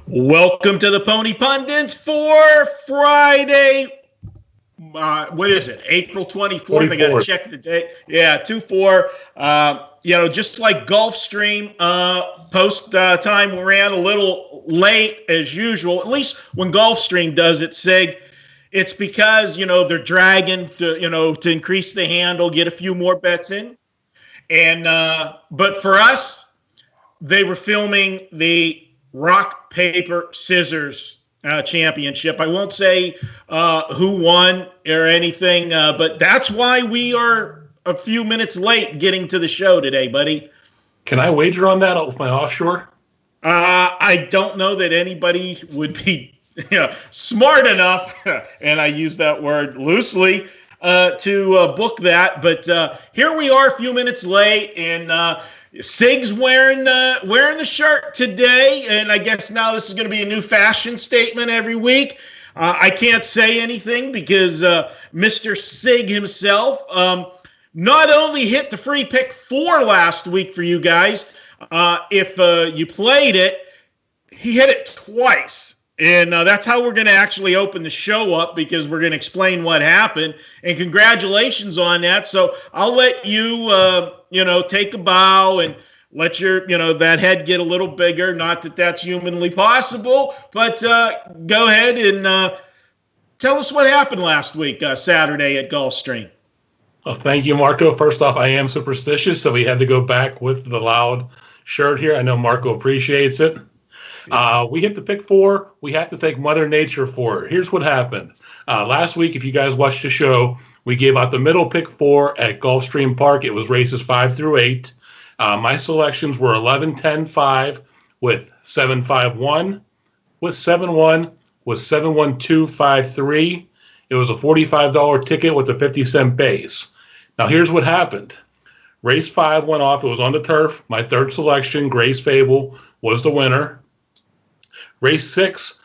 Welcome to the Pony Pundits for Friday. What is it? April 24th. I got to check the date. Yeah, 2/4. Just like Gulfstream, post time we ran a little late as usual. At least when Gulfstream does it, Sig, it's because they're dragging to increase the handle, get a few more bets in, and but for us, they were filming the rock, paper, scissors championship. I won't say who won or anything, but that's why we are a few minutes late getting to the show today, buddy. Can I wager on that with my offshore? I don't know that anybody would be smart enough, and I use that word loosely, to book that. But here we are a few minutes late, and Sig's wearing the shirt today, and I guess now this is going to be a new fashion statement every week. I can't say anything because Mr. Sig himself not only hit the free pick 4 last week for you guys. If you played it, he hit it twice. And that's how we're going to actually open the show up, because we're going to explain what happened. And congratulations on that. So I'll let you, take a bow and let your, that head get a little bigger. Not that that's humanly possible, but go ahead and tell us what happened last week, Saturday at Gulfstream. Well, thank you, Marco. First off, I am superstitious, so we had to go back with the loud shirt here. I know Marco appreciates it. We hit the pick 4. We have to thank Mother Nature for it. Here's what happened. Last week, if you guys watched the show, we gave out the middle pick 4 at Gulfstream Park. It was races 5 through 8. My selections were 11, 10, 5 with 7, 5, 1, with 7, 1, with 7, 1, 2, 5, 3. It was a $45 ticket with a 50-cent base. Now, here's what happened. Race 5 went off. It was on the turf. My third selection, Grace Fable, was the winner. Race 6,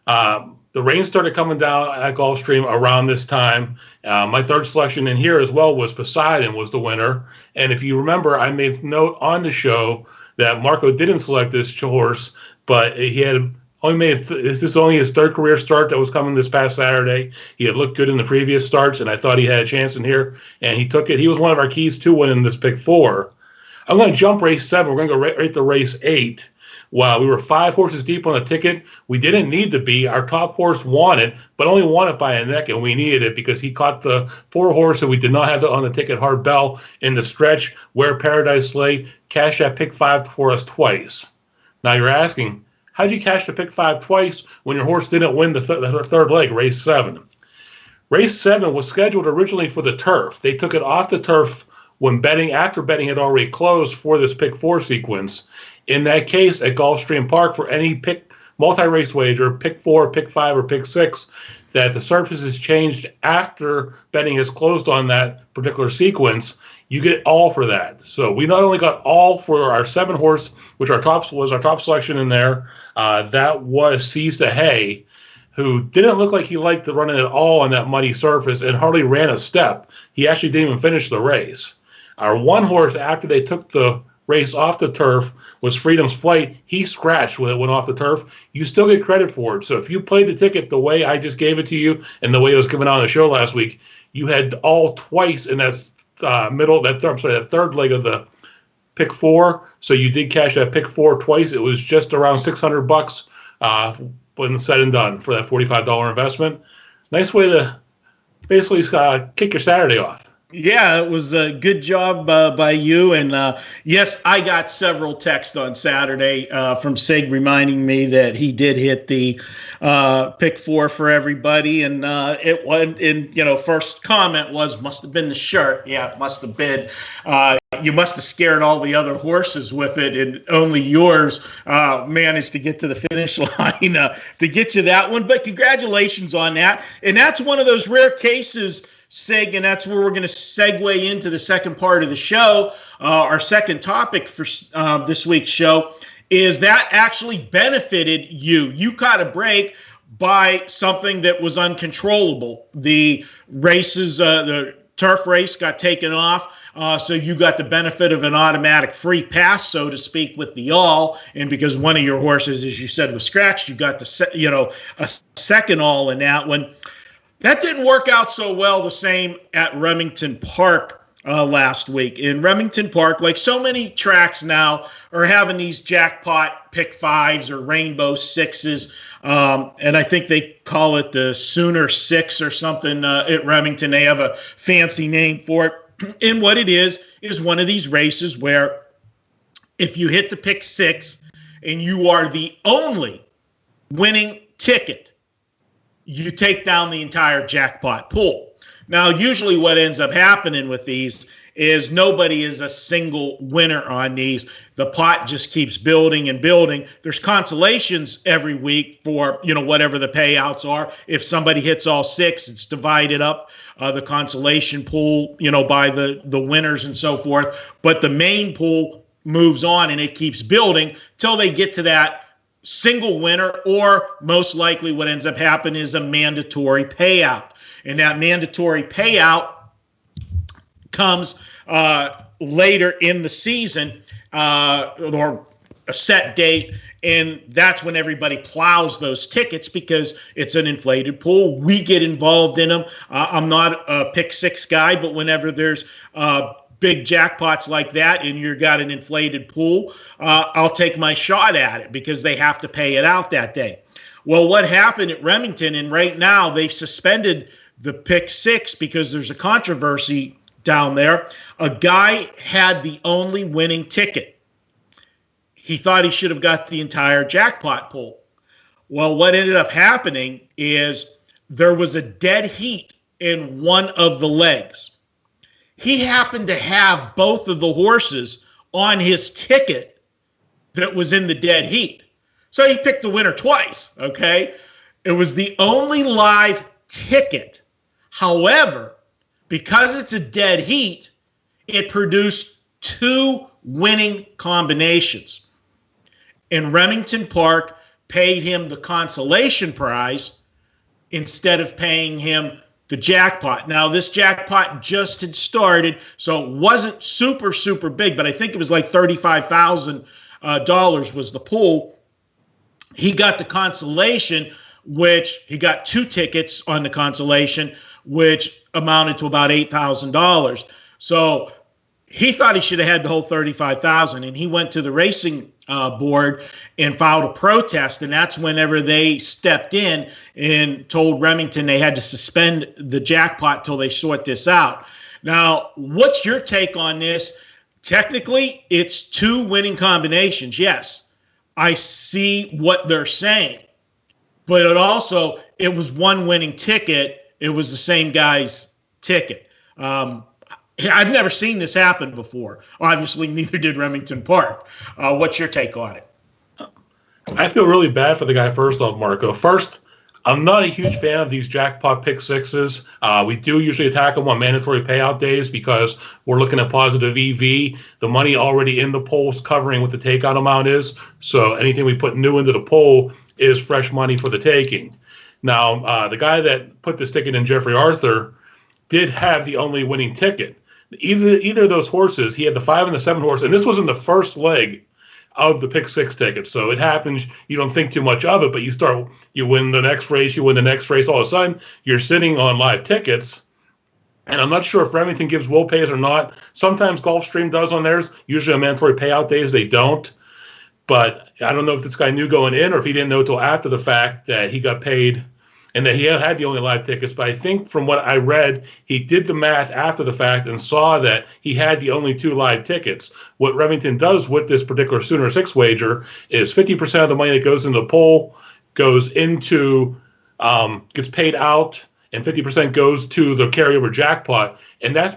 the rain started coming down at Gulfstream around this time. My third selection in here as well was Poseidon, was the winner. And if you remember, I made note on the show that Marco didn't select this horse, but he had only made this is only his third career start that was coming this past Saturday. He had looked good in the previous starts, and I thought he had a chance in here, and he took it. He was one of our keys to winning this pick 4. I'm going to jump race 7. We're going to go right to race 8. While we were 5 horses deep on the ticket, we didn't need to be. Our top horse won it, but only won it by a neck, and we needed it because he caught the 4 horse that we did not have on the ticket, Hard Bell, in the stretch where Paradise Slay cashed that pick 5 for us twice. Now you're asking, how'd you cash the pick 5 twice when your horse didn't win the third leg, race 7? Race 7 was scheduled originally for the turf. They took it off the turf after betting had already closed for this pick 4 sequence. In that case, at Gulfstream Park, for any multi-race wager, pick 4, pick 5, or pick 6, that the surface is changed after betting has closed on that particular sequence, you get all for that. So we not only got all for our 7 horse, which was our top selection in there, that was Seize the Hay, who didn't look like he liked the running at all on that muddy surface and hardly ran a step. He actually didn't even finish the race. Our 1 horse, after they took the race off the turf, was Freedom's Flight. He scratched when it went off the turf. You still get credit for it. So if you played the ticket the way I just gave it to you and the way it was given out on the show last week, you had all twice in that that third leg of the pick 4. So you did cash that pick 4 twice. It was just around $600 when it's said and done for that $45 investment. Nice way to basically kick your Saturday off. Yeah, it was a good job by you. And yes, I got several texts on Saturday from Sig reminding me that he did hit the pick 4 for everybody. And it went in, first comment was, must have been the shirt. Yeah, it must have been. You must have scared all the other horses with it, and only yours managed to get to the finish line to get you that one. But congratulations on that. And that's one of those rare cases, Sig, and that's where we're going to segue into the second part of the show. Our second topic for this week's show is that actually benefited you. You caught a break by something that was uncontrollable. The races, the turf race got taken off. So you got the benefit of an automatic free pass, so to speak, with the all. And because one of your horses, as you said, was scratched, you got a second all in that one. That didn't work out so well the same at Remington Park last week. In Remington Park, like so many tracks now, are having these jackpot pick fives or rainbow sixes. And I think they call it the Sooner Six or something at Remington. They have a fancy name for it. And what it is one of these races where if you hit the pick six and you are the only winning ticket, you take down the entire jackpot pool. Now, usually what ends up happening with these is nobody is a single winner on these. The pot just keeps building and building. There's consolations every week for, whatever the payouts are. If somebody hits all six, it's divided up, the consolation pool, by the winners and so forth. But the main pool moves on and it keeps building till they get to that single winner, or most likely what ends up happening is a mandatory payout. And that mandatory payout comes later in the season or a set date, and that's when everybody plows those tickets because it's an inflated pool. We get involved in them. I'm not a pick six guy, but whenever there's big jackpots like that and you've got an inflated pool, I'll take my shot at it because they have to pay it out that day. Well, what happened at Remington, and right now they've suspended the pick six because there's a controversy down there. A guy had the only winning ticket. He thought he should have got the entire jackpot pool. Well, what ended up happening is there was a dead heat in one of the legs. He happened to have both of the horses on his ticket that was in the dead heat. So he picked the winner twice, okay? It was the only live ticket. However, because it's a dead heat, it produced two winning combinations. And Remington Park paid him the consolation prize instead of paying him the jackpot. Now, this jackpot just had started, so it wasn't super, super big, but I think it was like $35,000 was the pool. He got the consolation, which he got two tickets on the consolation, which amounted to about $8,000. So he thought he should have had the whole $35,000, and he went to the racing board and filed a protest, and that's whenever they stepped in and told Remington they had to suspend the jackpot till they sort this out. Now, what's your take on this? Technically, it's two winning combinations. Yes, I see what they're saying, but it was one winning ticket. It was the same guy's ticket. I've never seen this happen before. Obviously, neither did Remington Park. What's your take on it? I feel really bad for the guy, first off, Marco. First, I'm not a huge fan of these jackpot pick sixes. We do usually attack them on mandatory payout days because we're looking at positive EV. The money already in the pool's covering what the takeout amount is. So anything we put new into the pool is fresh money for the taking. Now, the guy that put this ticket in, Jeffrey Arthur, did have the only winning ticket. Either of those horses, he had the 5 and the 7 horse, and this was in the first leg of the pick six ticket. So it happens, you don't think too much of it, but you win the next race, all of a sudden you're sitting on live tickets. And I'm not sure if Remington gives will pays or not. Sometimes Gulfstream does on theirs. Usually on mandatory payout days, they don't. But I don't know if this guy knew going in or if he didn't know till after the fact that he got paid and that he had the only live tickets. But I think from what I read, he did the math after the fact and saw that he had the only 2 live tickets. What Remington does with this particular Sooner 6 wager is 50% of the money that goes into the pool goes into, gets paid out, and 50% goes to the carryover jackpot. And that's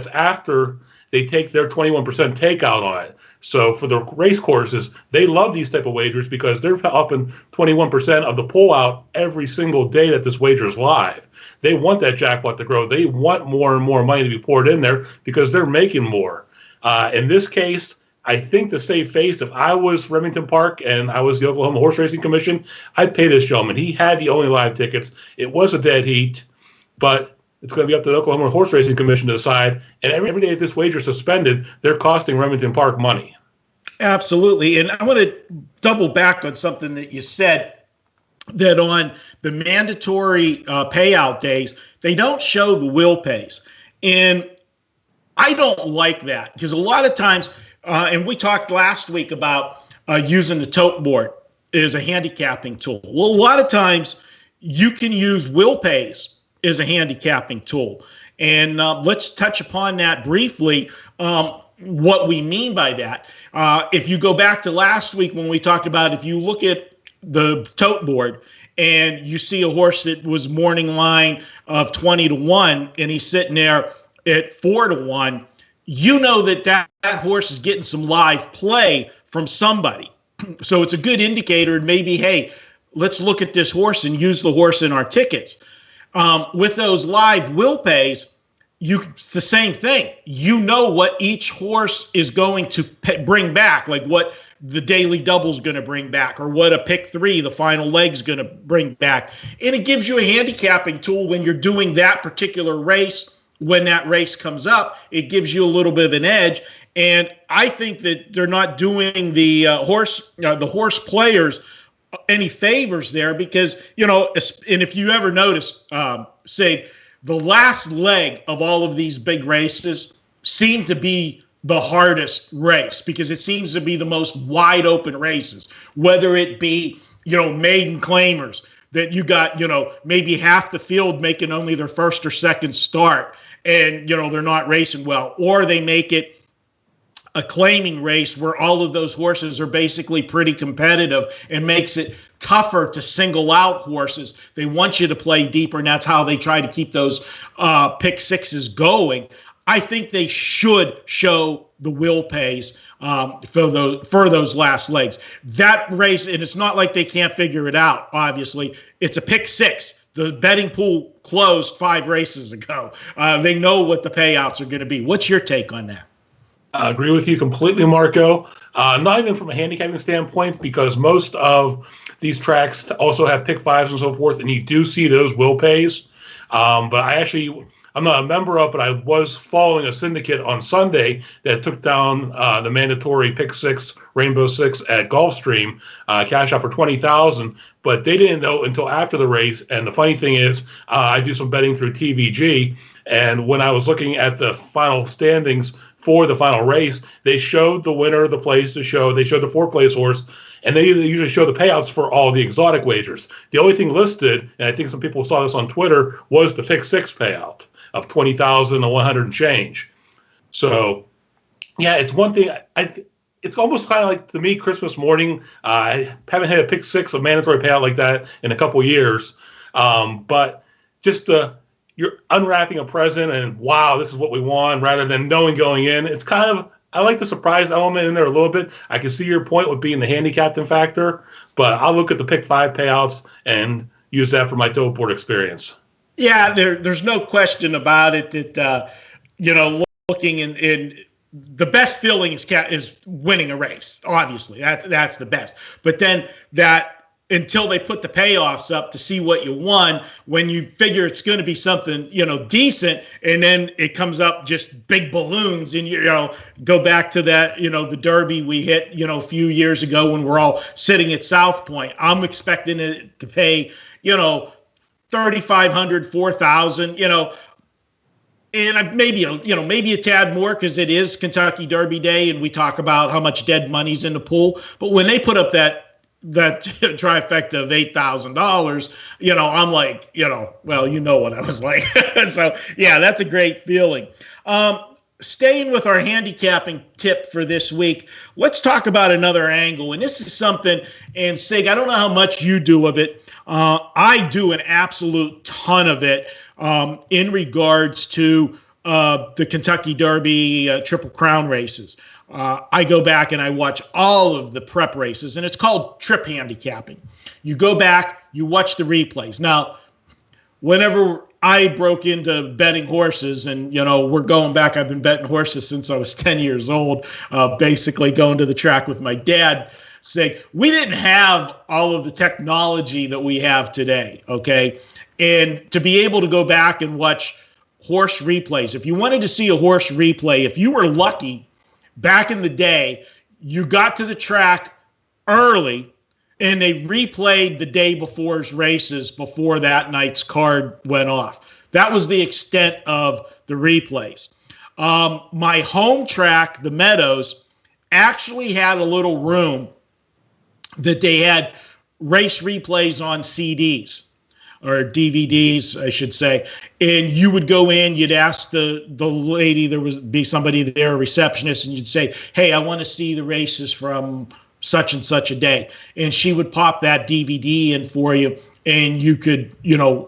after they take their 21% takeout on it. So for the race courses, they love these type of wagers because they're upping 21% of the pull out every single day that this wager is live. They want that jackpot to grow. They want more and more money to be poured in there because they're making more. In this case, I think to save face, if I was Remington Park and I was the Oklahoma Horse Racing Commission, I'd pay this gentleman. He had the only live tickets. It was a dead heat, but it's going to be up to the Oklahoma Horse Racing Commission to decide. And every day this wager is suspended, they're costing Remington Park money. Absolutely. And I want to double back on something that you said, that on the mandatory payout days, they don't show the will pays. And I don't like that, because a lot of times, and we talked last week about using the tote board as a handicapping tool. Well, a lot of times you can use will pays as a handicapping tool. And let's touch upon that briefly, what we mean by that. If you go back to last week when we talked about, if you look at the tote board and you see a horse that was morning line of 20-1 and he's sitting there at 4-1, you know that horse is getting some live play from somebody. So it's a good indicator. Maybe, hey, let's look at this horse and use the horse in our tickets. With those live will pays, it's the same thing. You know what each horse is going to bring back, like what the daily double is going to bring back, or what a pick 3, the final leg, is going to bring back. And it gives you a handicapping tool when you're doing that particular race. When that race comes up, it gives you a little bit of an edge. And I think that they're not doing the horse players any favors there, because, and if you ever notice, say, the last leg of all of these big races seem to be the hardest race, because it seems to be the most wide open races, whether it be, maiden claimers that you got, maybe half the field making only their first or second start, and, they're not racing well, or they make it a claiming race where all of those horses are basically pretty competitive, and makes it tougher to single out horses. They want you to play deeper, and that's how they try to keep those pick sixes going. I think they should show the will pays for those last legs. That race, and it's not like they can't figure it out, obviously. It's a pick 6. The betting pool closed 5 races ago. They know what the payouts are going to be. What's your take on that? I agree with you completely, Marco. Not even from a handicapping standpoint, because most of these tracks also have pick 5s and so forth, and you do see those will pays. But I'm not a member of, but I was following a syndicate on Sunday that took down the mandatory pick 6, Rainbow 6 at Gulfstream, cash out for $20,000. But they didn't know until after the race. And the funny thing is, I do some betting through TVG, and when I was looking at the final standings for the final race, they showed the winner of the place to show. They showed the 4th-place horse, and they usually show the payouts for all the exotic wagers. The only thing listed, and I think some people saw this on Twitter, was the pick 6 payout of $20,100 and change. So, yeah, it's one thing. It's almost kind of like, to me, Christmas morning. I haven't had a pick 6, a mandatory payout like that, in a couple years. But just you're unwrapping a present, and wow, this is what we want, rather than knowing going in. It's kind of, I like the surprise element in there a little bit. I can see your point with being the handicapping factor, but I'll look at the pick 5 payouts and use that for my tote board experience. Yeah, there's no question about it that, looking in the best feeling is winning a race. Obviously, that's the best. But then that, until they put the payoffs up to see what you won, when you figure it's going to be something, decent, and then it comes up just big balloons, and, go back to that, the Derby we hit, a few years ago when we're all sitting at South Point. I'm expecting it to pay, $3,500, $4,000, and maybe a tad more, because it is Kentucky Derby Day, and we talk about how much dead money's in the pool. But when they put up that trifecta of $8,000, I'm like, well, what I was like. So yeah, that's a great feeling. Staying with our handicapping tip for this week, let's talk about another angle. And this is something, and Sig, I don't know how much you do of it. I do an absolute ton of it in regards to the Kentucky Derby Triple Crown races. I go back and I watch all of the prep races, and it's called trip handicapping. You go back, you watch the replays. Now, whenever I broke into betting horses, and, we're going back, I've been betting horses since I was 10 years old, basically going to the track with my dad. Saying we didn't have all of the technology that we have today, okay? And to be able to go back and watch horse replays. If you wanted to see a horse replay, if you were lucky back in the day, you got to the track early and they replayed the day before's races before that night's card went off. That was the extent of the replays. My home track, the Meadows, actually had a little room that they had race replays on CDs or DVDs, I should say. And you would go in, you'd ask the lady, there would be somebody there, a receptionist, and you'd say, hey, I want to see the races from such and such a day. And she would pop that DVD in for you, and you could,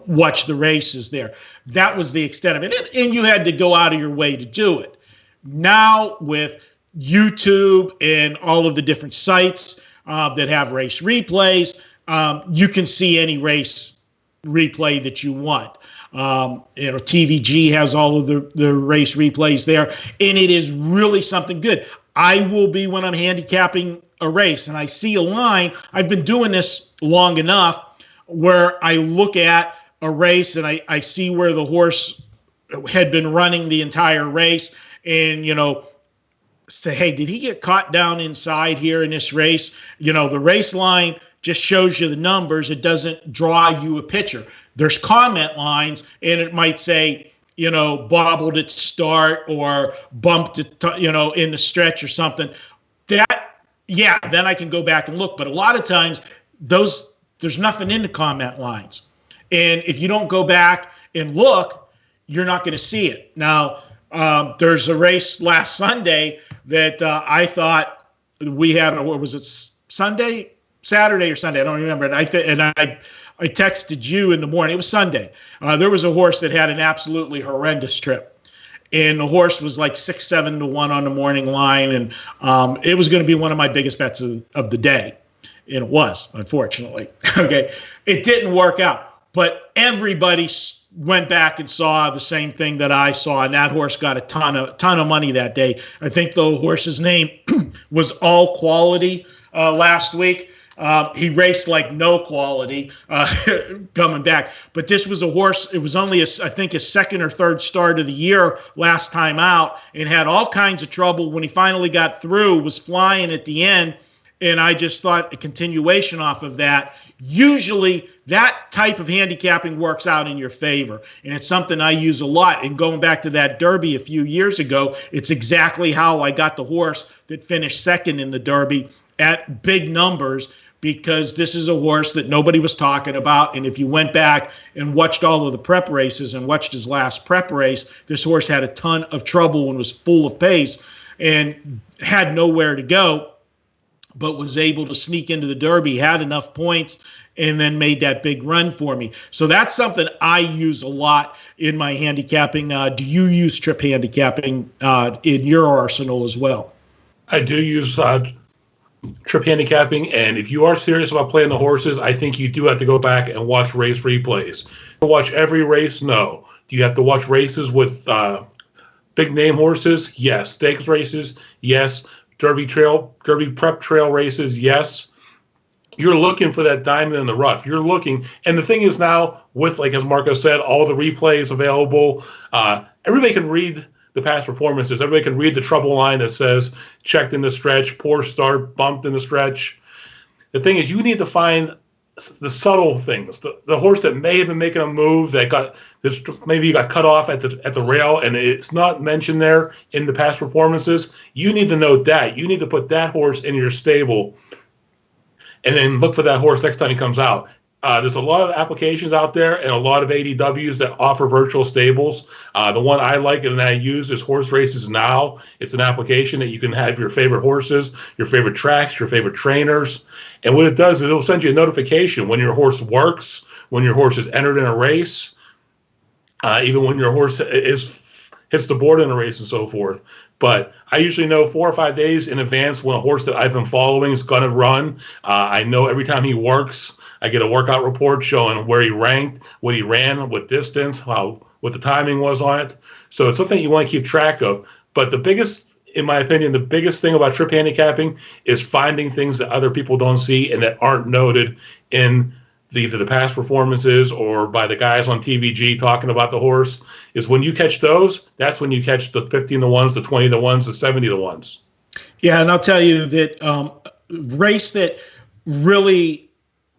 watch the races there. That was the extent of it. And you had to go out of your way to do it. Now with YouTube and all of the different sites that have race replays, you can see any race replay that you want. TVG has all of the race replays there, and it is really something good. I will be, when I'm handicapping a race and I see a line, I've been doing this long enough where I look at a race and I see where the horse had been running the entire race, and say, hey, did he get caught down inside here in this race? The race line just shows you the numbers. It doesn't draw you a picture. There's comment lines, and it might say, bobbled at start or bumped it, in the stretch or something. Then I can go back and look. But a lot of times, there's nothing in the comment lines. And if you don't go back and look, you're not going to see it. Now, there's a race last Sunday that I thought we had. What was it? Saturday or Sunday? I don't remember. And I texted you in the morning. It was Sunday. There was a horse that had an absolutely horrendous trip, and the horse was like 6-7 to 1 on the morning line, and it was going to be one of my biggest bets of the day, and it was, unfortunately. Okay, it didn't work out, but everybody went back and saw the same thing that I saw, and that horse got a ton of money that day. I think the horse's name was All Quality last week. He raced like no quality coming back. But this was a horse, it was only, I think, his second or third start of the year last time out, and had all kinds of trouble. When he finally got through, was flying at the end, and I just thought a continuation off of that. Usually that type of handicapping works out in your favor, and it's something I use a lot. And going back to that Derby a few years ago, it's exactly how I got the horse that finished second in the Derby at big numbers, because this is a horse that nobody was talking about. And if you went back and watched all of the prep races and watched his last prep race, this horse had a ton of trouble and was full of pace and had nowhere to go, but was able to sneak into the Derby, had enough points, and then made that big run for me. So that's something I use a lot in my handicapping. Do you use trip handicapping in your arsenal as well? I do use trip handicapping, and if you are serious about playing the horses, I think you do have to go back and watch race replays. Watch every race? No. Do you have to watch races with big name horses? Yes. Stakes races? Yes. Derby prep trail races? Yes. You're looking for that diamond in the rough. You're looking, and the thing is now, with, like as Marco said, all the replays available, everybody can read the past performances. Everybody can read the trouble line that says checked in the stretch, poor start, bumped in the stretch. The thing is, you need to find the subtle things. The horse that may have been making a move that got this, maybe got cut off at the rail, and it's not mentioned there in the past performances. You need to know that. You need to put that horse in your stable, and then look for that horse next time he comes out. There's a lot of applications out there and a lot of ADWs that offer virtual stables. The one I like and I use is Horse Races Now. It's an application that you can have your favorite horses, your favorite tracks, your favorite trainers. And what it does is it'll send you a notification when your horse works, when your horse is entered in a race, even when your horse hits the board in a race and so forth. But I usually know 4 or 5 days in advance when a horse that I've been following is going to run. I know every time he works, I get a workout report showing where he ranked, what he ran, what distance, what the timing was on it. So it's something you want to keep track of. But the biggest, in my opinion, the biggest thing about trip handicapping is finding things that other people don't see and that aren't noted in either the past performances or by the guys on TVG talking about the horse, is when you catch those, that's when you catch the 15 to 1s, the 20 to 1s, the 70 to 1s. Yeah, and I'll tell you that race that really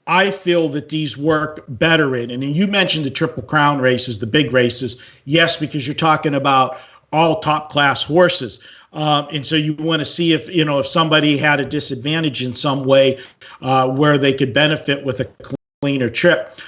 I feel that these work better in, and you mentioned the Triple Crown races, the big races. Yes, because you're talking about all top class horses. And so you want to see if somebody had a disadvantage in some way where they could benefit with a cleaner trip.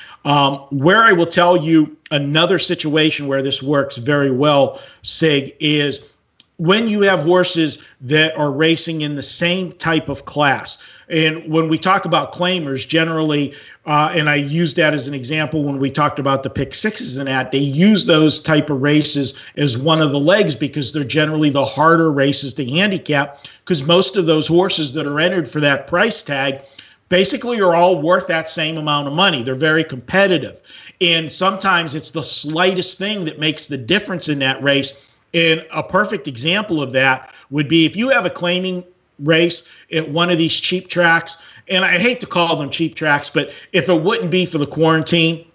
Where I will tell you another situation where this works very well, Sig, is when you have horses that are racing in the same type of class. And when we talk about claimers, generally, and I used that as an example when we talked about the pick sixes and that, they use those type of races as one of the legs because they're generally the harder races to handicap, because most of those horses that are entered for that price tag basically are all worth that same amount of money. They're very competitive. And sometimes it's the slightest thing that makes the difference in that race. And a perfect example of that would be if you have a claiming race at one of these cheap tracks, and I hate to call them cheap tracks, but if it wouldn't be for the quarantine,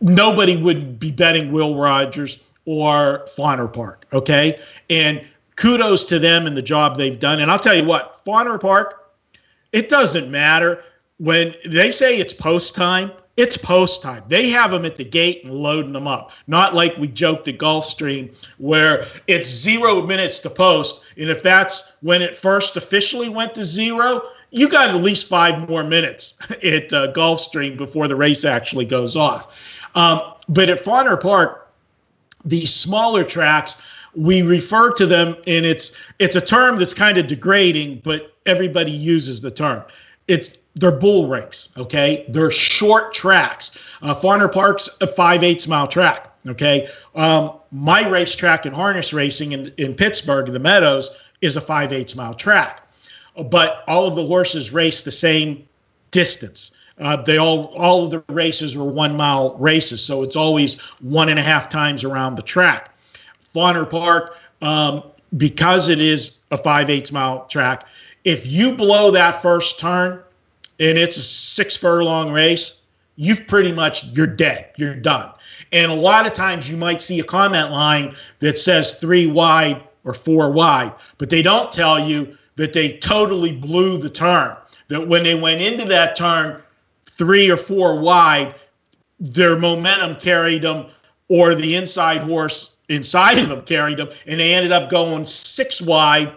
nobody would be betting Will Rogers or Oaklawn Park, okay? And kudos to them and the job they've done. And I'll tell you what, Oaklawn Park, it doesn't matter. When they say it's post time, it's post time. They have them at the gate and loading them up. Not like we joked at Gulfstream where it's 0 minutes to post. And if that's when it first officially went to 0, you got at least 5 more minutes at Gulfstream before the race actually goes off. But at Oaklawn Park, these smaller tracks, we refer to them, and it's a term that's kind of degrading, but everybody uses the term. They're bull rinks, okay? They're short tracks. Oaklawn Park's a 5/8 mile track, okay? My racetrack in harness racing in Pittsburgh, the Meadows, is a 5/8 mile track. But all of the horses race the same distance. All of the races are 1 mile races, so it's always 1.5 times around the track. Oaklawn Park, because it is a 5/8 mile track, if you blow that first turn and it's a 6 furlong race, you're dead. You're done. And a lot of times you might see a comment line that says 3 wide or 4 wide, but they don't tell you that they totally blew the turn. That when they went into that turn 3 or 4 wide, their momentum carried them, or the inside horse inside of them carried them, and they ended up going 6 wide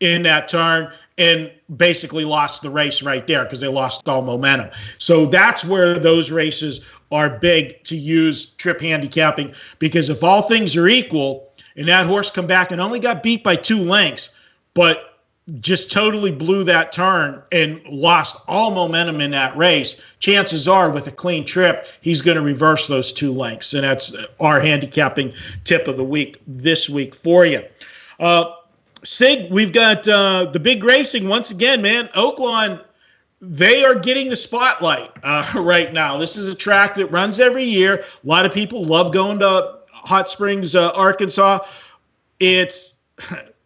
in that turn and basically lost the race right there because they lost all momentum. So that's where those races are big to use trip handicapping, because if all things are equal and that horse come back and only got beat by 2 lengths, but just totally blew that turn and lost all momentum in that race, chances are with a clean trip, he's going to reverse those 2 lengths. And that's our handicapping tip of the week this week for you. Sig, we've got the big racing once again, man. Oaklawn, they are getting the spotlight right now. This is a track that runs every year. A lot of people love going to Hot Springs, Arkansas. It's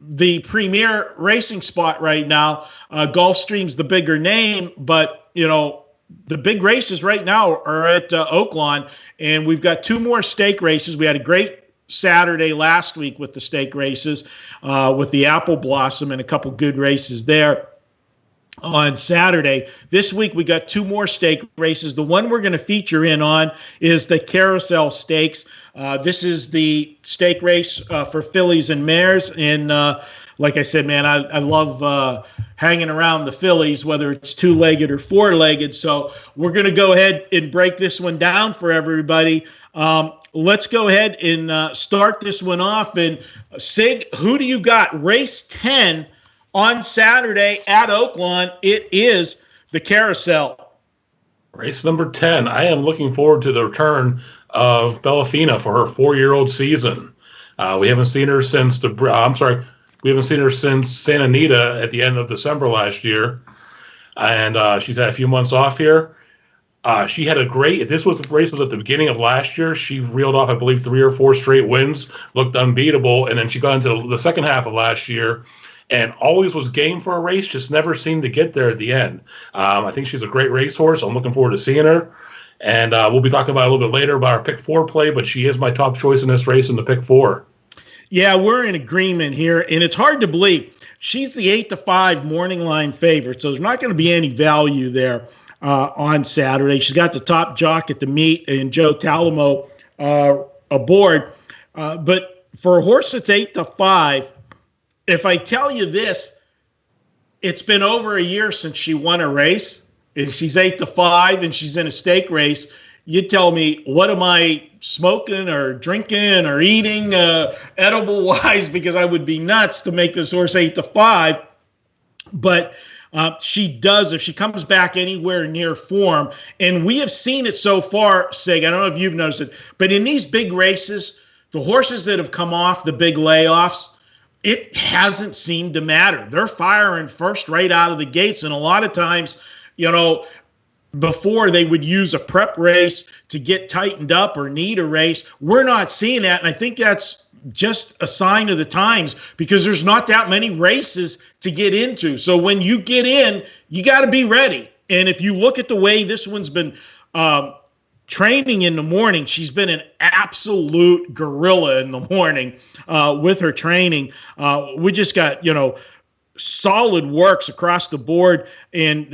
the premier racing spot right now. Gulfstream's the bigger name, but, the big races right now are at Oaklawn, and we've got 2 more stake races. We had a great Saturday last week with the stake races, with the Apple Blossom and a couple good races there on Saturday. This week we got 2 more stake races. The one we're going to feature in on is the Carousel Stakes. This is the stake race for fillies and mares. And like I said, man, I love hanging around the fillies, whether it's 2-legged or 4-legged. So we're going to go ahead and break this one down for everybody. Let's go ahead and start this one off. And Sig, who do you got? Race 10 on Saturday at Oaklawn. It is the Carousel. Race number 10. I am looking forward to the return of Bellafina for her 4-year-old season. We haven't seen her since we haven't seen her since Santa Anita at the end of December last year, and she's had a few months off here. She had this was the race was at the beginning of last year. She reeled off, I believe, 3 or 4 straight wins, looked unbeatable, and then she got into the second half of last year and always was game for a race, just never seemed to get there at the end. I think she's a great racehorse. I'm looking forward to seeing her. And we'll be talking about a little bit later about our pick 4 play, but she is my top choice in this race in the pick 4. Yeah, we're in agreement here, and it's hard to believe. She's the 8-5 morning line favorite, so there's not going to be any value there on Saturday. She's got the top jock at the meet, and Joe Talamo aboard. But for a horse that's 8-5, if I tell you this, it's been over a year since she won a race, and she's 8-5, and she's in a stake race. You tell me, what am I smoking or drinking or eating edible wise? Because I would be nuts to make this horse 8-5. But she does, if she comes back anywhere near form, and we have seen it so far, Sig, I don't know if you've noticed it, but in these big races, the horses that have come off the big layoffs, it hasn't seemed to matter. They're firing first right out of the gates. And a lot of times, before they would use a prep race to get tightened up or need a race. We're not seeing that. And I think that's just a sign of the times, because there's not that many races to get into. So when you get in, you got to be ready. And if you look at the way this one's been training in the morning, she's been an absolute gorilla in the morning with her training. We just got, solid works across the board, and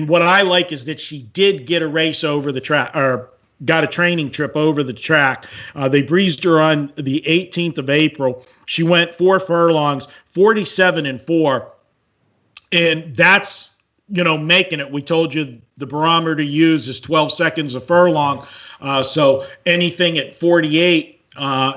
what I like is that she did get a race over the track, or got a training trip over the track. They breezed her on the 18th of April. She went 4 furlongs, 47-4, and that's making it. We told you the barometer to use is 12 seconds a furlong, so anything at 48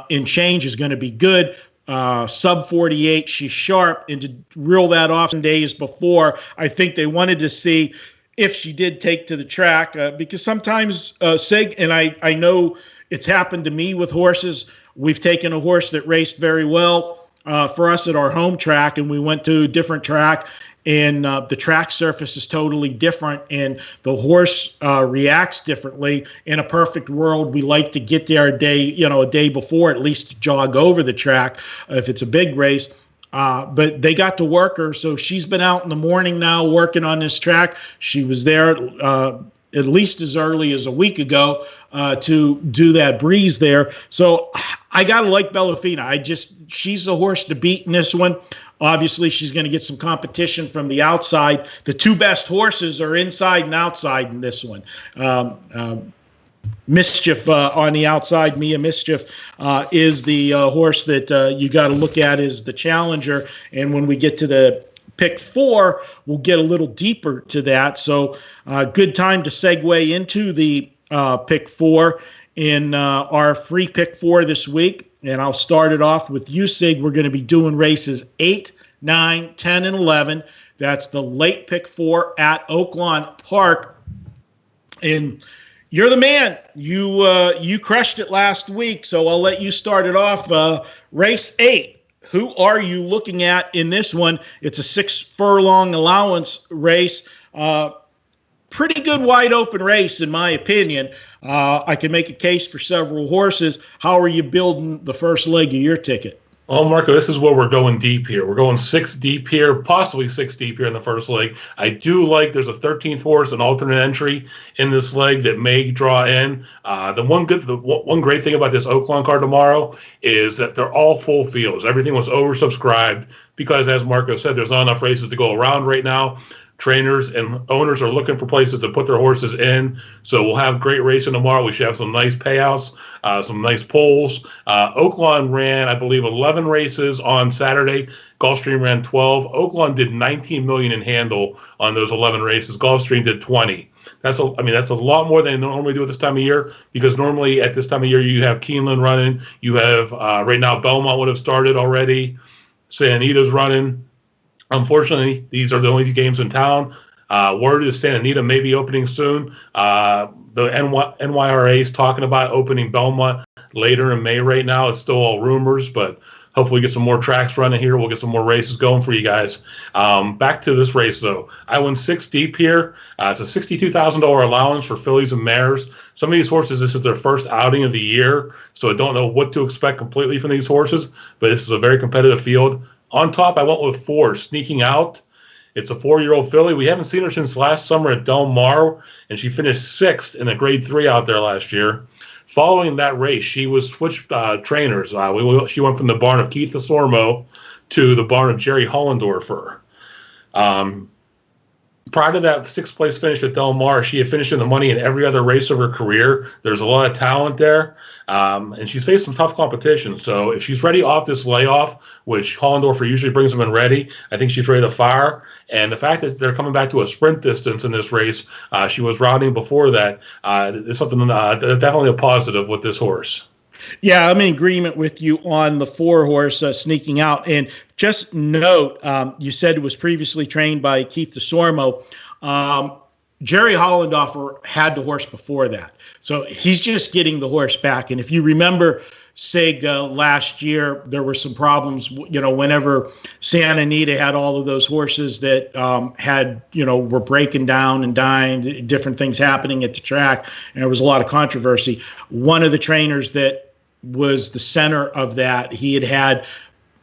in change is going to be good. Sub 48, she's sharp, and to reel that off some days before, I think they wanted to see if she did take to the track, because sometimes, Sig, and I know it's happened to me with horses, we've taken a horse that raced very well for us at our home track, and we went to a different track, and the track surface is totally different, and the horse reacts differently. In a perfect world, we like to get there a day before, at least to jog over the track if it's a big race. But they got to work her, so she's been out in the morning now working on this track. She was there at least as early as a week ago to do that breeze there. So I got to like Bellafina. She's the horse to beat in this one. Obviously, she's going to get some competition from the outside. The two best horses are inside and outside in this one. Mischief on the outside. Mia Mischief is the horse that you got to look at as the challenger. And when we get to the pick 4, we'll get a little deeper to that. So good time to segue into the pick 4 in our free pick 4 this week. And I'll start it off with you, Sig. We're going to be doing races 8, 9, 10, and 11. That's the late pick 4 at Oaklawn Park. And you're the man. You crushed it last week, so I'll let you start it off. Race 8. Who are you looking at in this one? It's a 6 furlong allowance race. Pretty good wide open race, in my opinion. I can make a case for several horses. How are you building the first leg of your ticket? Well, Marco, this is where we're going deep here. We're going 6 deep here, possibly 6 deep here in the first leg. I do like there's a 13th horse, an alternate entry in this leg that may draw in. The one great thing about this Oaklawn card tomorrow is that they're all full fields. Everything was oversubscribed because, as Marco said, there's not enough races to go around right now. Trainers and owners are looking for places to put their horses in. So we'll have great racing tomorrow. We should have some nice payouts, some nice polls. Oaklawn ran, I believe, 11 races on Saturday. Gulfstream ran 12. Oaklawn did $19 million in handle on those 11 races. Gulfstream did 20. That's a lot more than they normally do at this time of year, because normally at this time of year you have Keeneland running. You have right now Belmont would have started already. Santa Anita's running. Unfortunately, these are the only 2 games in town. Word is Santa Anita may be opening soon. The NYRA is talking about opening Belmont later in May right now. It's still all rumors, but hopefully get some more tracks running here. We'll get some more races going for you guys. Back to this race, though. I went 6 deep here. It's a $62,000 allowance for fillies and mares. Some of these horses, this is their first outing of the year, so I don't know what to expect completely from these horses, but this is a very competitive field. On top, I went with 4, Sneaking Out. It's a 4-year-old filly. We haven't seen her since last summer at Del Mar, and she finished 6th in a Grade 3 out there last year. Following that race, she was switched trainers. She went from the barn of Keith Osormo to the barn of Jerry Hollendorfer. Prior to that 6th place finish at Del Mar, she had finished in the money in every other race of her career. There's a lot of talent there, and she's faced some tough competition. So if she's ready off this layoff, which Hollendorfer usually brings them in ready, I think she's ready to fire. And the fact that they're coming back to a sprint distance in this race, she was routing before that, is something definitely a positive with this horse. Yeah, I'm in agreement with you on the 4-horse sneaking out. And just note, you said it was previously trained by Keith DeSormo. Jerry Hollendorfer had the horse before that. So he's just getting the horse back. And if you remember, Sig, last year, there were some problems, whenever Santa Anita had all of those horses that were breaking down and dying, different things happening at the track, and there was a lot of controversy. One of the trainers that was the center of that, he had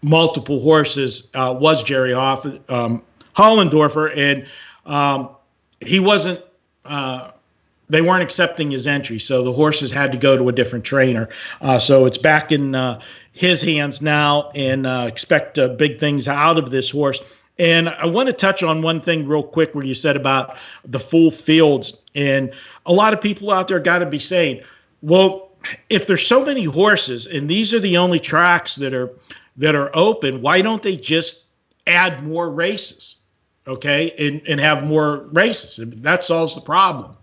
multiple horses, was Jerry Hollendorfer, and he wasn't they weren't accepting his entry, so the horses had to go to a different trainer. So it's back in his hands now, and expect big things out of this horse. And I want to touch on one thing real quick where you said about the full fields. And a lot of people out there got to be saying, well, if there's so many horses and these are the only tracks that are open, why don't they just add more races, okay, and have more races? That solves the problem.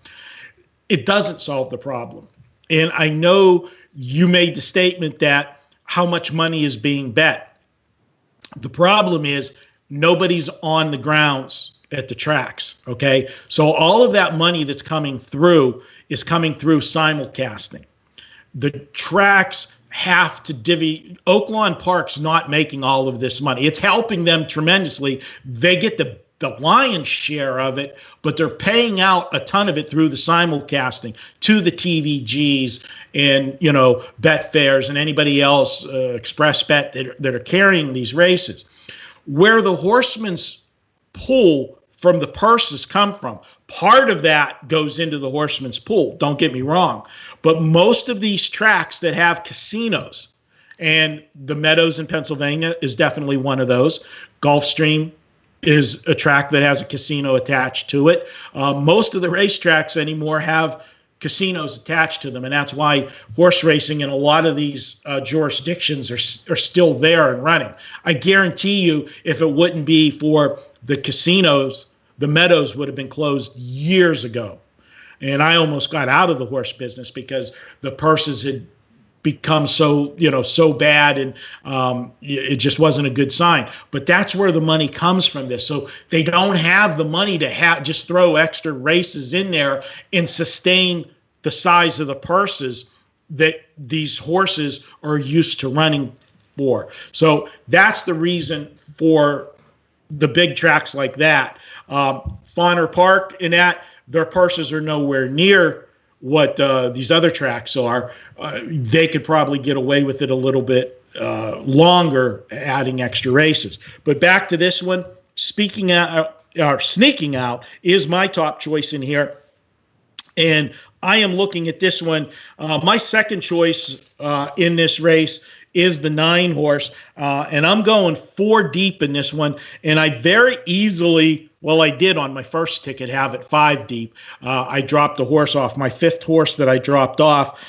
It doesn't solve the problem. And I know you made the statement that how much money is being bet. The problem is nobody's on the grounds at the tracks, okay? So all of that money that's coming through is coming through simulcasting. The tracks have to Oaklawn Park's not making all of this money. It's helping them tremendously. They get the lion's share of it, but they're paying out a ton of it through the simulcasting to the TVGs and, Betfairs and anybody else, Express Bet that are carrying these races. Where the horsemen's pull from the purses come from, part of that goes into the horsemen's pool, don't get me wrong, but most of these tracks that have casinos, and the Meadows in Pennsylvania is definitely one of those, Gulfstream is a track that has a casino attached to it. Most of the racetracks anymore have casinos attached to them, and that's why horse racing in a lot of these jurisdictions are still there and running. I guarantee you, if it wouldn't be for the casinos, the Meadows would have been closed years ago. And I almost got out of the horse business because the purses had become so bad, and it just wasn't a good sign. But that's where the money comes from this. So they don't have the money to just throw extra races in there and sustain the size of the purses that these horses are used to running for. So that's the reason for the big tracks like that. Fauner Park and that, their purses are nowhere near what these other tracks are. They could probably get away with it a little bit longer, adding extra races. But back to this one, sneaking out is my top choice in here. And I am looking at this one. My second choice in this race is the 9-horse. And I'm going 4 deep in this one. And I very easily, well, I did on my first ticket have it 5 deep. I dropped a horse off. My 5th horse that I dropped off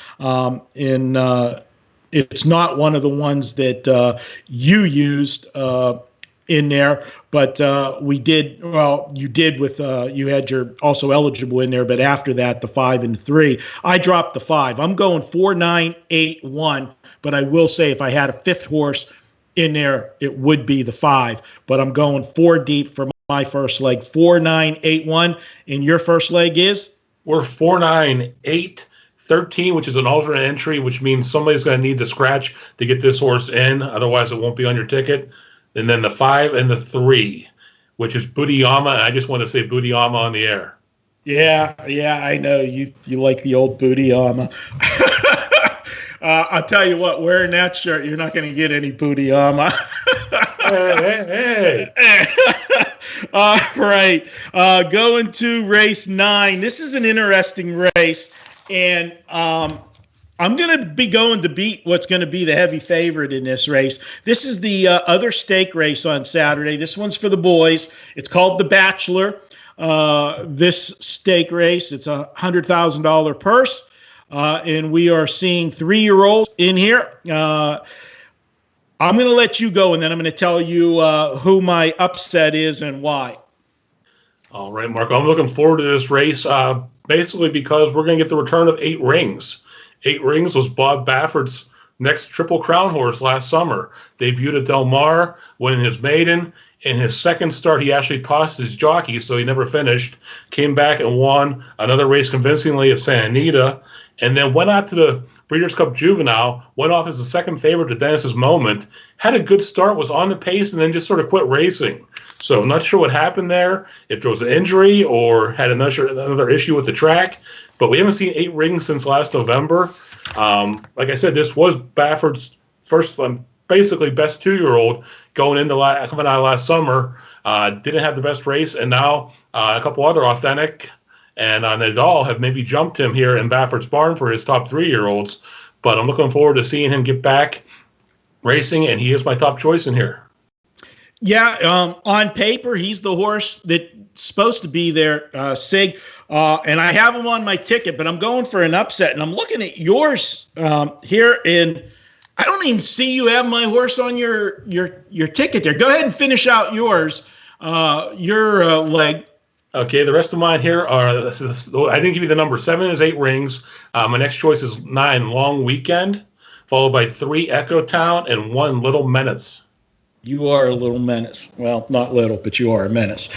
it's not one of the ones that you used in there, but we did, well, you did with, you had your also eligible in there, but after that, the 5 and 3. I dropped the 5. I'm going 4, 9, 8, 1, but I will say if I had a 5th horse in there, it would be the 5, but I'm going 4 deep for my first leg. 4, 9, 8, 1, and your first leg is? We're 4, 9, 8, 13, which is an alternate entry, which means somebody's going to need the scratch to get this horse in. Otherwise, it won't be on your ticket. And then the 5 and the 3, which is Budiyama. And I just want to say Budiyama on the air. Yeah, I know. You like the old Budiyama. I'll tell you what, wearing that shirt, you're not going to get any Budiyama. Hey. All right. Going to race 9. This is an interesting race. And I'm going to be going to beat what's going to be the heavy favorite in this race. This is the other stake race on Saturday. This one's for the boys. It's called The Bachelor. This stake race, it's a $100,000 purse. And we are seeing 3-year-olds in here. I'm going to let you go, and then I'm going to tell you who my upset is and why. All right, Marco. I'm looking forward to this race, basically because we're going to get the return of 8 Rings. 8 Rings was Bob Baffert's next Triple Crown horse last summer. Debuted at Del Mar, winning his maiden. In his second start, he actually tossed his jockey, so he never finished. Came back and won another race convincingly at Santa Anita, and then went out to the Breeders' Cup Juvenile, went off as the second favorite to Dennis's Moment, had a good start, was on the pace, and then just sort of quit racing. So not sure what happened there, if there was an injury or had another issue with the track, but we haven't seen 8 Rings since last November. Like I said, this was Baffert's first, basically best 2-year-old coming out last summer. Didn't have the best race, and now a couple other authentic and Nadal have maybe jumped him here in Baffert's barn for his top 3-year-olds. But I'm looking forward to seeing him get back racing, and he is my top choice in here. Yeah, on paper, he's the horse that's supposed to be there, Sig. And I have him on my ticket, but I'm going for an upset. And I'm looking at yours here, and I don't even see you have my horse on your ticket there. Go ahead and finish out yours, your leg. Okay, the rest of mine here are, I didn't give you the number. 7 is 8 Rings. My next choice is 9, Long Weekend, followed by 3, Echo Town, and 1, Little Menace. You are a little menace. Well, not little, but you are a menace.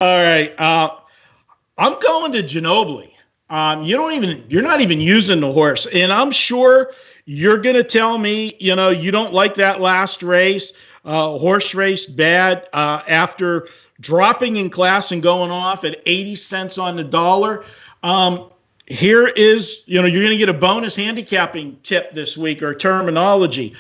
All right. I'm going to Ginobili. You're not even using the horse. And I'm sure you're going to tell me, you don't like that last race. Horse raced bad after dropping in class and going off at 80 cents on the dollar. Here is, you're going to get a bonus handicapping tip this week, or terminology.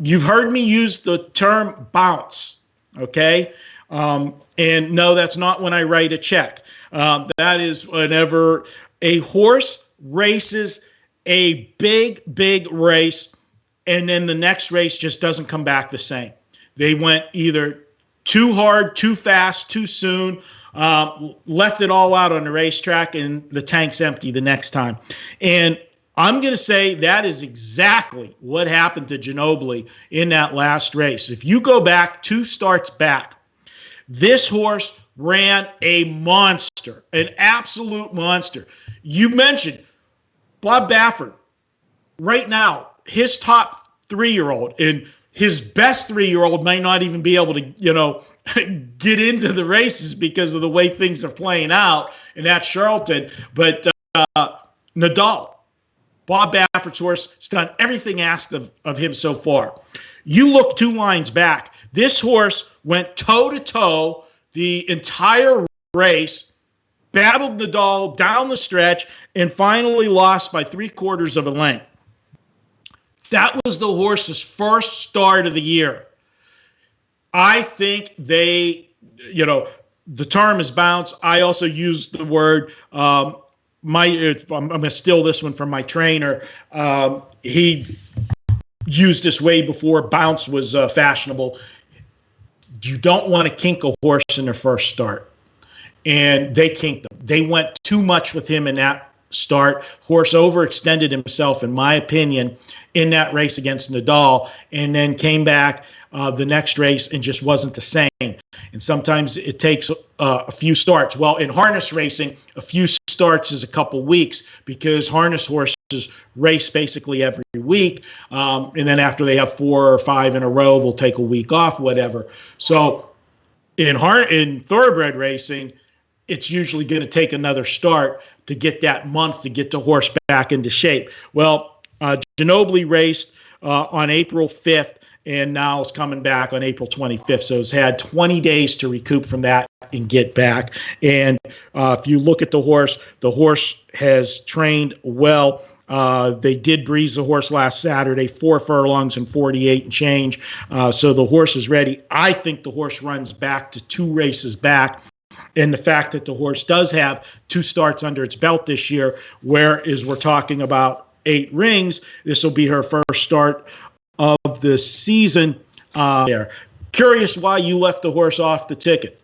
You've heard me use the term bounce, okay? And no, that's not when I write a check. That is whenever a horse races a big race, and then the next race just doesn't come back the same. They went either too hard, too fast, too soon, left it all out on the racetrack, and the tank's empty the next time. And I'm going to say that is exactly what happened to Ginobili in that last race. If you go back 2 starts back, this horse ran a monster, an absolute monster. You mentioned Bob Baffert. Right now, his top 3-year-old and his best 3-year-old may not even be able to, get into the races because of the way things are playing out, and that's Charlton. But Nadal, Bob Baffert's horse, has done everything asked of him so far. You look 2 lines back. This horse went toe-to-toe the entire race, battled Nadal down the stretch, and finally lost by 3/4 of a length. That was the horse's first start of the year. I think they, the term is bounce. I also use the word, I'm going to steal this one from my trainer. He used this way before bounce was fashionable. You don't want to kink a horse in their first start. And they kinked them. They went too much with him in that start. Horse overextended himself, in my opinion, in that race against Nadal, and then came back the next race and just wasn't the same. And sometimes it takes a few starts. Well, in harness racing, a few starts is a couple weeks, because harness horses race basically every week. And then after they have 4 or 5 in a row, they'll take a week off, whatever. So in thoroughbred racing, it's usually going to take another start to get that month to get the horse back into shape. Well, Ginobili raced on April 5th, and now is coming back on April 25th. So it's had 20 days to recoup from that and get back. And if you look at the horse has trained well. They did breeze the horse last Saturday, 4 furlongs and 48 and change. So the horse is ready. I think the horse runs back to 2 races back. And the fact that the horse does have 2 starts under its belt this year, whereas we're talking about 8 rings, this will be her first start of the season. There. Curious why you left the horse off the ticket.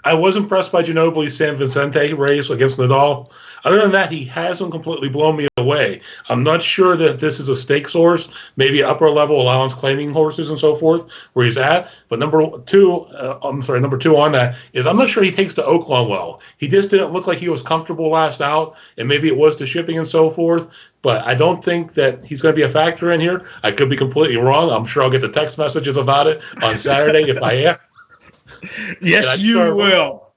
I was impressed by Ginobili's San Vicente race against Nadal. Other than that, he hasn't completely blown me away. I'm not sure that this is a stakes horse, maybe upper level allowance claiming horses and so forth, where he's at. But number two on that is I'm not sure he takes to Oaklawn well. He just didn't look like he was comfortable last out, and maybe it was the shipping and so forth. But I don't think that he's going to be a factor in here. I could be completely wrong. I'm sure I'll get the text messages about it on Saturday if I am. Yes, you will.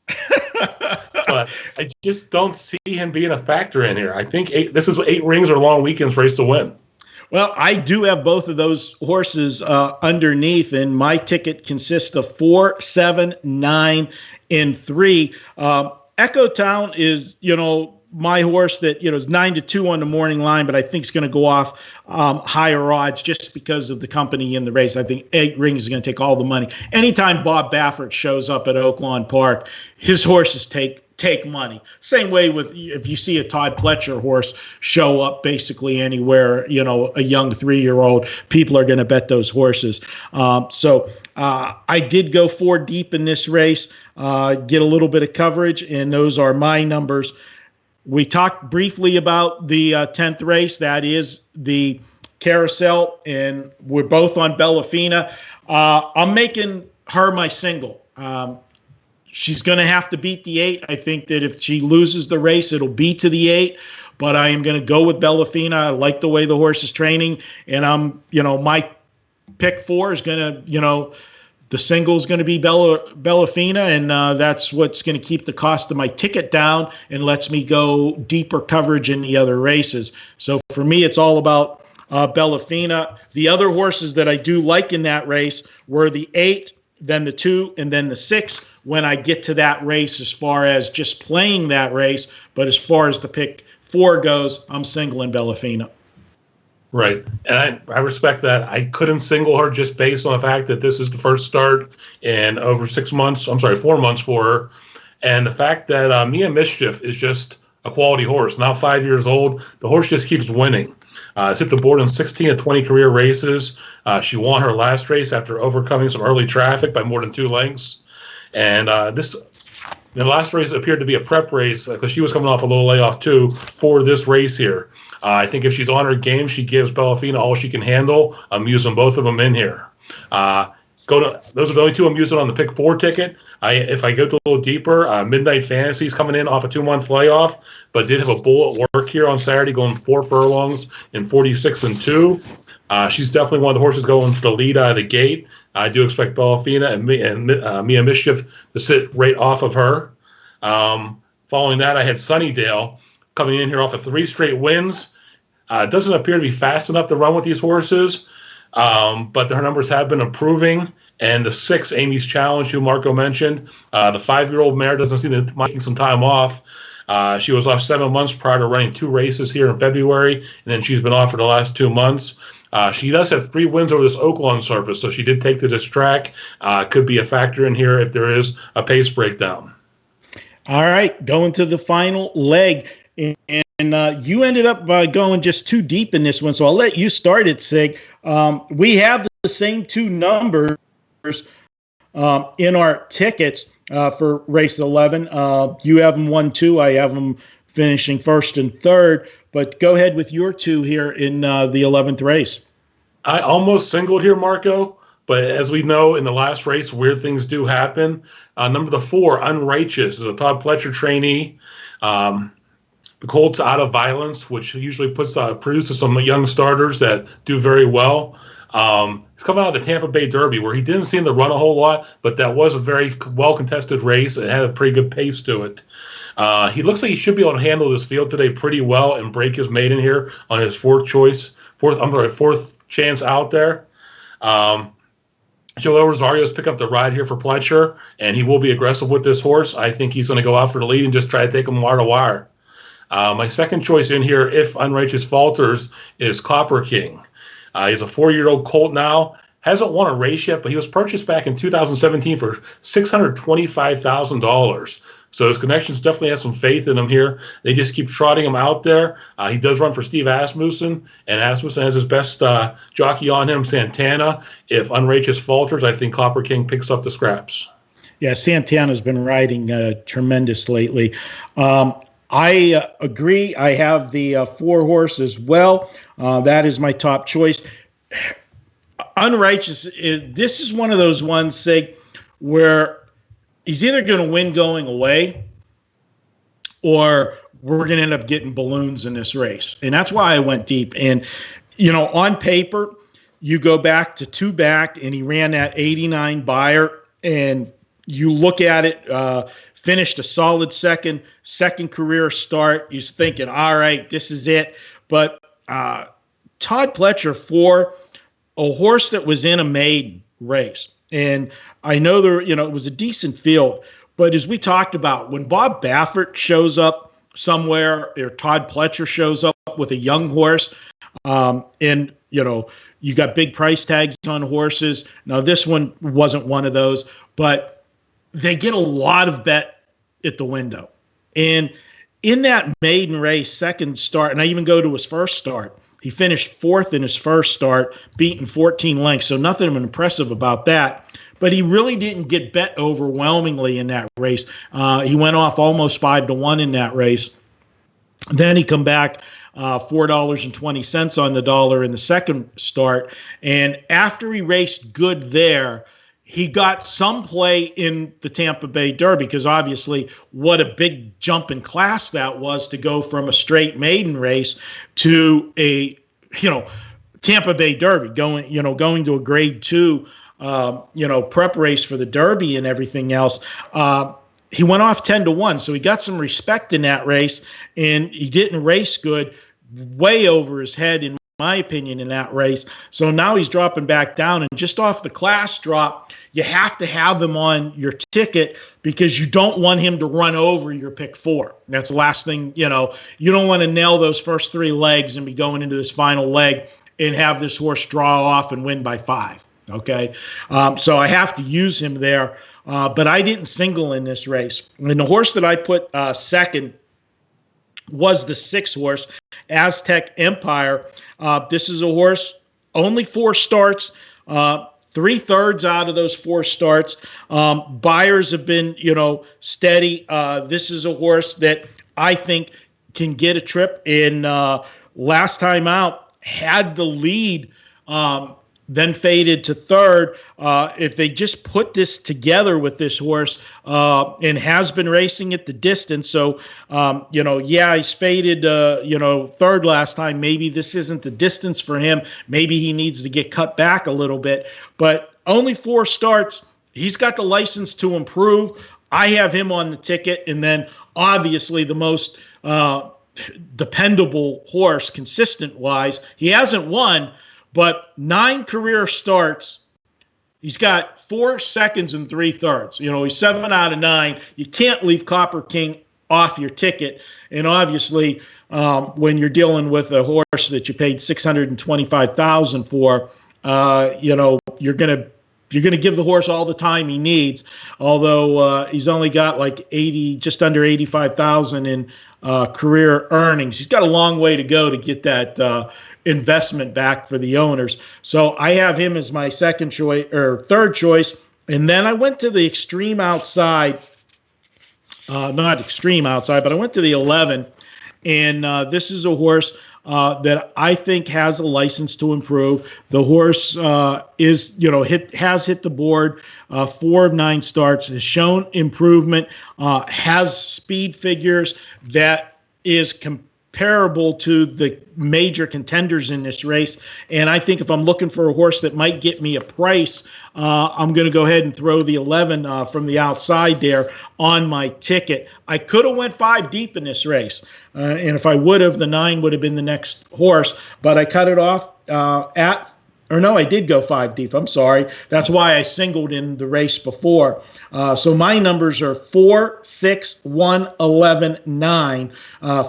But I just don't see him being a factor in here. I think this is 8 rings or long weekends race to win. Well, I do have both of those horses underneath, and my ticket consists of 4, 7, 9, and 3. Echo Town is, my horse that, is 9-2 on the morning line, but I think it's going to go off higher odds just because of the company in the race. I think 8 rings is going to take all the money. Anytime Bob Baffert shows up at Oaklawn Park, his horses take money. Same way with if you see a Todd Pletcher horse show up basically anywhere, a young 3-year-old, people are going to bet those horses. So I did go 4 deep in this race, get a little bit of coverage, and those are my numbers. We talked briefly about the 10th race. That is the Carousel, and we're both on Bellafina. I'm making her my single. She's going to have to beat the 8. I think that if she loses the race, it'll be to the 8. But I am going to go with Bellafina. I like the way the horse is training, and my pick 4 is going to, the single is going to be Bellafina, and that's what's going to keep the cost of my ticket down and lets me go deeper coverage in the other races. So for me, it's all about Bellafina. The other horses that I do like in that race were the 8, then the 2, and then the 6 when I get to that race as far as just playing that race. But as far as the pick 4 goes, I'm singling Bellafina. Right. And I respect that. I couldn't single her just based on the fact that this is the first start in over 4 months for her. And the fact that Mia Mischief is just a quality horse, now 5 years old. The horse just keeps winning. It's hit the board in 16 of 20 career races. She won her last race after overcoming some early traffic by more than 2 lengths. And the last race appeared to be a prep race because she was coming off a little layoff too for this race here. I think if she's on her game, she gives Bellafina all she can handle. I'm using both of them in here. Those are the only 2 I'm using on the pick 4 ticket. If I go a little deeper, Midnight Fantasy's coming in off a 2-month layoff, but did have a bull at work here on Saturday, going 4 furlongs in 46 and 2. She's definitely one of the horses going for the lead out of the gate. I do expect Bellafina and Mia Mischief to sit right off of her. Following that, I had Sunnydale coming in here off of 3 straight wins. Doesn't appear to be fast enough to run with these horses, but her numbers have been improving. And the 6, Amy's Challenge, who Marco mentioned, the 5-year-old mare doesn't seem to be taking some time off. She was off 7 months prior to running 2 races here in February, and then she's been off for the last 2 months. She does have 3 wins over this Oaklawn surface, so she did take to this track. Could be a factor in here if there is a pace breakdown. All right, going to the final leg. And you ended up going just too deep in this one, so I'll let you start it, Sig. We have the same 2 numbers in our tickets for race 11. You have them 1, 2. I have them finishing 1st and 3rd. But go ahead with your 2 here in the 11th race. I almost singled here, Marco, but as we know in the last race, weird things do happen. Number 4, Unrighteous, is a Todd Pletcher trainee. The Colts Out of Violence, which usually produces some young starters that do very well. He's coming out of the Tampa Bay Derby, where he didn't seem to run a whole lot, but that was a very well-contested race. It had a pretty good pace to it. He looks like he should be able to handle this field today pretty well and break his maiden here on his fourth chance out there. Angelo Rosario's picking up the ride here for Pletcher, and he will be aggressive with this horse. I think he's going to go out for the lead and just try to take him wire to wire. My second choice in here, if Unrighteous falters, is Copper King. He's a 4-year-old colt now. Hasn't won a race yet, but he was purchased back in 2017 for $625,000. So his connections definitely have some faith in him here. They just keep trotting him out there. He does run for Steve Asmussen, and Asmussen has his best jockey on him, Santana. If Unrighteous falters, I think Copper King picks up the scraps. Yeah, Santana's been riding tremendous lately. I agree. I have the 4-horse as well. That is my top choice. Unrighteous, this is one of those ones, Sig, where he's either going to win going away or we're going to end up getting balloons in this race. And that's why I went deep. And, on paper, you go back to 2 back, and he ran that 89 buyer, and you look at it, finished a solid second career start. He's thinking, all right, this is it. But Todd Pletcher for a horse that was in a maiden race. And I know it was a decent field, but as we talked about, when Bob Baffert shows up somewhere or Todd Pletcher shows up with a young horse, and you got big price tags on horses. Now this one wasn't one of those, but they get a lot of bet at the window. And in that maiden race, second start, and I even go to his first start, he finished 4th in his first start, beaten 14 lengths. So nothing impressive about that. But he really didn't get bet overwhelmingly in that race. He went off almost 5-1 in that race. Then he come back $4.20 on the dollar in the second start. And after he raced good there, he got some play in the Tampa Bay Derby, because obviously what a big jump in class that was to go from a straight maiden race to a, Tampa Bay Derby, going to a grade 2, prep race for the Derby and everything else. He went off 10-1, so he got some respect in that race, and he didn't race good, way over his head in my opinion in that race. So now he's dropping back down, and just off the class drop, you have to have him on your ticket because you don't want him to run over your pick 4. That's the last thing, you don't want to nail those first 3 legs and be going into this final leg and have this horse draw off and win by 5. Okay. So I have to use him there. But I didn't single in this race. And the horse that I put second was the 6 horse, Aztec Empire. This is a horse, only 4 starts, 3/3 out of those 4 starts. Buyers have been, steady. This is a horse that I think can get a trip. And last time out, had the lead, then faded to 3rd. If they just put this together with this horse, and has been racing at the distance. So, he's faded, 3rd last time. Maybe this isn't the distance for him. Maybe he needs to get cut back a little bit. But only 4 starts. He's got the license to improve. I have him on the ticket. And then obviously the most dependable horse, consistent-wise. He hasn't won, but 9 career starts. He's got 4 seconds and 3/3. He's 7 out of 9. You can't leave Copper King off your ticket. And obviously, when you're dealing with a horse that you paid $625,000 for, you're gonna give the horse all the time he needs. Although he's only got like just under 85,000 in career earnings. He's got a long way to go to get that investment back for the owners. So I have him as my second choice or third choice. And then I went to the extreme outside, not extreme outside, but I went to the 11. And this is a horse that I think has a license to improve. The horse has hit the board 4 of 9 starts, has shown improvement, has speed figures that is comparable to the major contenders in this race. And I think if I'm looking for a horse that might get me a price, I'm going to go ahead and throw the 11 from the outside there on my ticket. I could have went 5 deep in this race. And if I would have, the 9 would have been the next horse. But I cut it off at Or no, I did go 5 deep. I'm sorry. That's why I singled in the race before. So my numbers are 4, 6, 1, 11, 9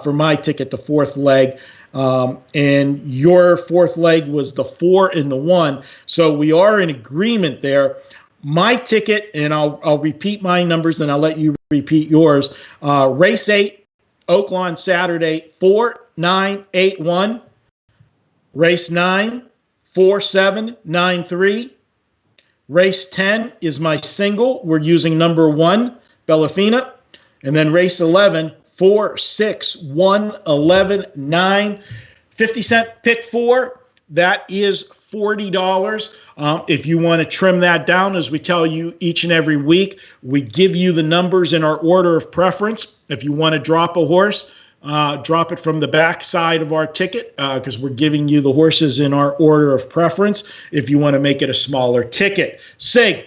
for my ticket, the fourth leg. And your fourth leg was the 4 and the 1. So we are in agreement there. My ticket, and I'll repeat my numbers and I'll let you repeat yours. Race 8, Oaklawn Saturday, 4, 9, 8, 1. Race 9, 4, 7, 9, 3. Race 10 is my single. We're using number 1, Bellafina. And then race 11, 4, 6, 1, 11, 9. 50-cent pick 4. That is $40. If you want to trim that down, as we tell you each and every week, we give you the numbers in our order of preference. If you want to drop a horse, drop it from the back side of our ticket because we're giving you the horses in our order of preference if you want to make it a smaller ticket. Sig,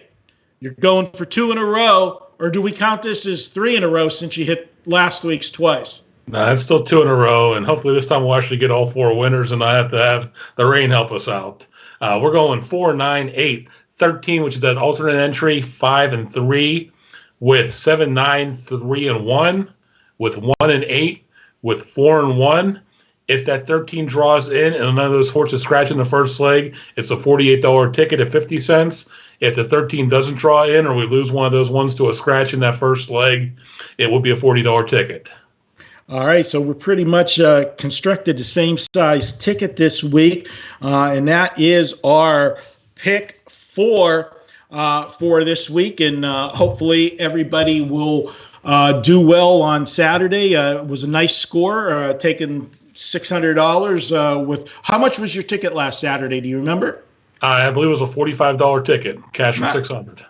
you're going for 2 in a row, or do we count this as 3 in a row since you hit last week's twice? No, it's still 2 in a row, and hopefully this time we'll actually get all 4 winners and not have to have the rain help us out. We're going 4, 9, 8, 13, which is that alternate entry, 5 and 3, with 7, 9, 3 and 1, with 1 and 8, with 4 and 1. If that 13 draws in and none of those horses scratch in the first leg, it's a $48 ticket at 50 cents. If the 13 doesn't draw in or we lose one of those ones to a scratch in that first leg, it will be a $40 ticket. All right, so we're pretty much constructed the same size ticket this week, and that is our pick 4 for this week, and hopefully everybody will do well on Saturday. It was a nice score, taking $600 with – how much was your ticket last Saturday? Do you remember? I believe it was a $45 ticket, cash for $600.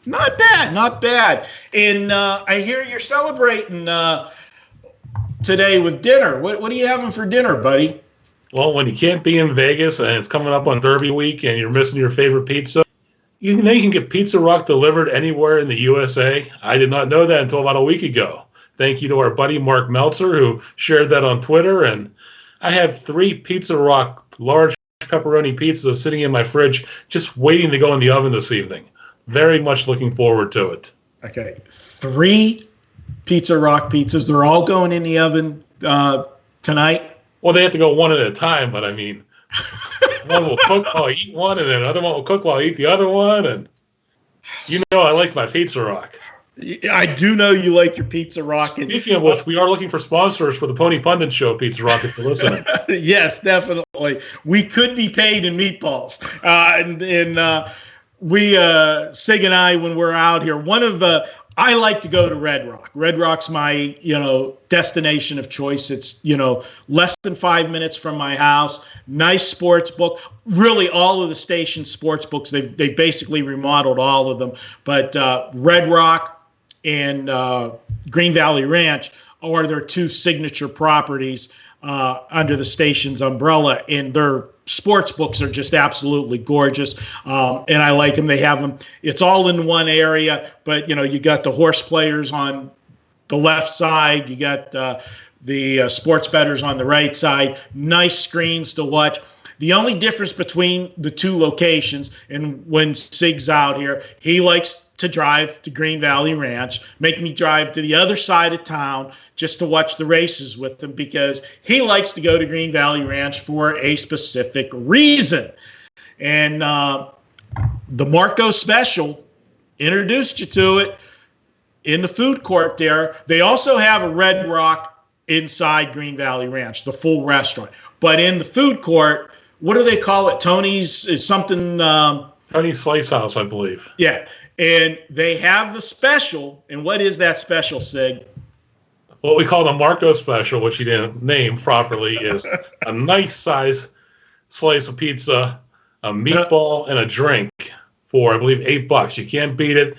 Not bad, not bad. And I hear you're celebrating today with dinner. What are you having for dinner, buddy? Well, when you can't be in Vegas and it's coming up on Derby week and you're missing your favorite pizza, you can get Pizza Rock delivered anywhere in the USA. I did not know that until about a week ago. Thank you to our buddy Mark Meltzer who shared that on Twitter. And I have 3 Pizza Rock large pepperoni pizzas sitting in my fridge just waiting to go in the oven this evening. Very much looking forward to it. Okay, 3 Pizza Rock pizzas. They're all going in the oven tonight. Well, they have to go one at a time, but I mean, one will cook while I eat one, and then another one will cook while I eat the other one. And you know I like my Pizza Rock. I do know you like your Pizza Rock. And speaking of which, we are looking for sponsors for the Pony Pundits show, Pizza Rock, if you're listening. Yes, definitely. We could be paid in meatballs. We, Sig and I, when we're out here, I like to go to Red Rock. Red Rock's my, destination of choice. It's, less than 5 minutes from my house. Nice sports book. Really, all of the station sports books, they've basically remodeled all of them. But Red Rock and Green Valley Ranch are their 2 signature properties under the station's umbrella, and their sports books are just absolutely gorgeous, and I like them. They have them. It's all in one area, but you got the horse players on the left side. You got the sports bettors on the right side. Nice screens to watch. The only difference between the 2 locations, and when Sig's out here, he likes to drive to Green Valley Ranch, make me drive to the other side of town just to watch the races with him because he likes to go to Green Valley Ranch for a specific reason. And the Marco Special introduced you to it in the food court there. They also have a Red Rock inside Green Valley Ranch, the full restaurant. But in the food court, what do they call it? Tony's is something... Tony's Slice House, I believe. Yeah. And they have the special. And what is that special, Sig? What we call the Marco Special, which he didn't name properly, is a nice size slice of pizza, a meatball, and a drink for, I believe, $8. You can't beat it.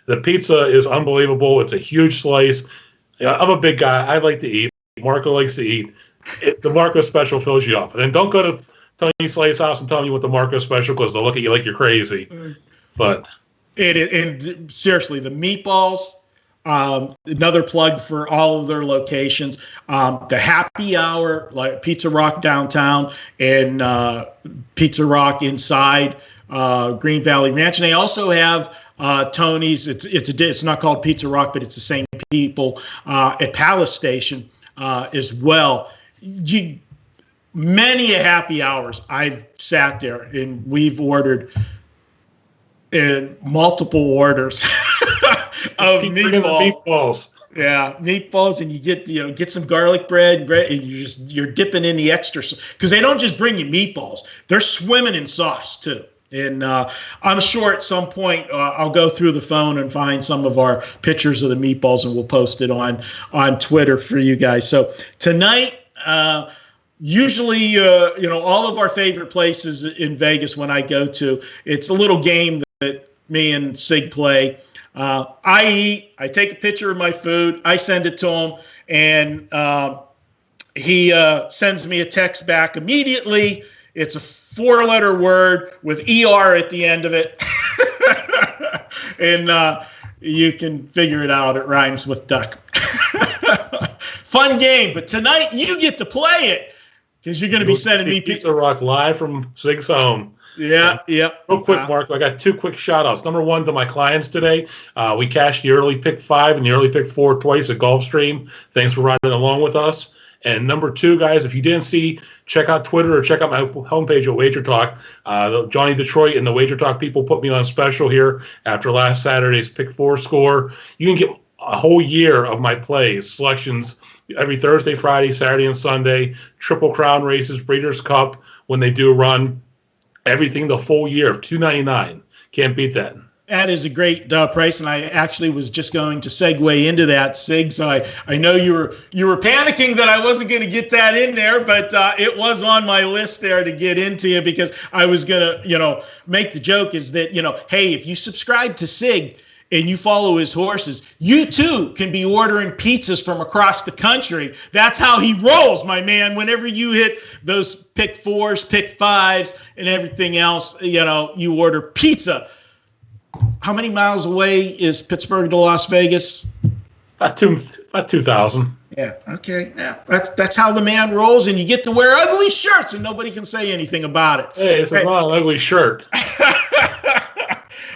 The pizza is unbelievable. It's a huge slice. I'm a big guy. I like to eat. Marco likes to eat. The Marco Special fills you up. And then don't go to Tony Slay's house and tell me what the Marco Special, because they'll look at you like you're crazy. But and seriously, the meatballs Another plug for all of their locations. The Happy Hour, like Pizza Rock downtown and Pizza Rock inside Green Valley Ranch. And they also have Tony's. It's not called Pizza Rock, but it's the same people at Palace Station as well. Many happy hours I've sat there and we've ordered multiple orders of meatballs. Yeah, meatballs, and you get some garlic bread, and you're dipping in the extra because they don't just bring you meatballs; they're swimming in sauce too. And I'm sure at some point I'll go through the phone and find some of our pictures of the meatballs, and we'll post it on Twitter for you guys. So tonight. Usually, all of our favorite places in Vegas when I go to, it's a little game that me and Sig play. I eat, I take a picture of my food, I send it to him, and he sends me a text back immediately. It's a 4-letter word with ER at the end of it. And you can figure it out. It rhymes with duck. Fun game, but tonight you get to play it. Because you're going to be sending me Pizza Rock live from Sig's home. Yeah. Real quick, Marco, I got 2 quick shout-outs. Number 1 to my clients today. We cashed the early pick 5 and the early pick 4 twice at Gulfstream. Thanks for riding along with us. And number 2, guys, if you didn't see, check out Twitter or check out my homepage at WagerTalk. Johnny Detroit and the WagerTalk people put me on special here after last Saturday's pick 4 score. You can get a whole year of my plays, selections, every Thursday, Friday, Saturday, and Sunday, Triple Crown races, Breeders' Cup, when they do run, everything the full year of $2.99. Can't beat that. That is a great price, and I actually was just going to segue into that, Sig. So I know you were panicking that I wasn't going to get that in there, but it was on my list there to get into you because I was going to, make the joke is that, hey, if you subscribe to Sig, and you follow his horses, you too can be ordering pizzas from across the country. That's how he rolls, my man. Whenever you hit those pick 4s, pick 5s, and everything else, you order pizza. How many miles away is Pittsburgh to Las Vegas? About 2,000. Yeah, okay. Yeah, that's how the man rolls, and you get to wear ugly shirts, and nobody can say anything about it. Hey, it's not an ugly shirt.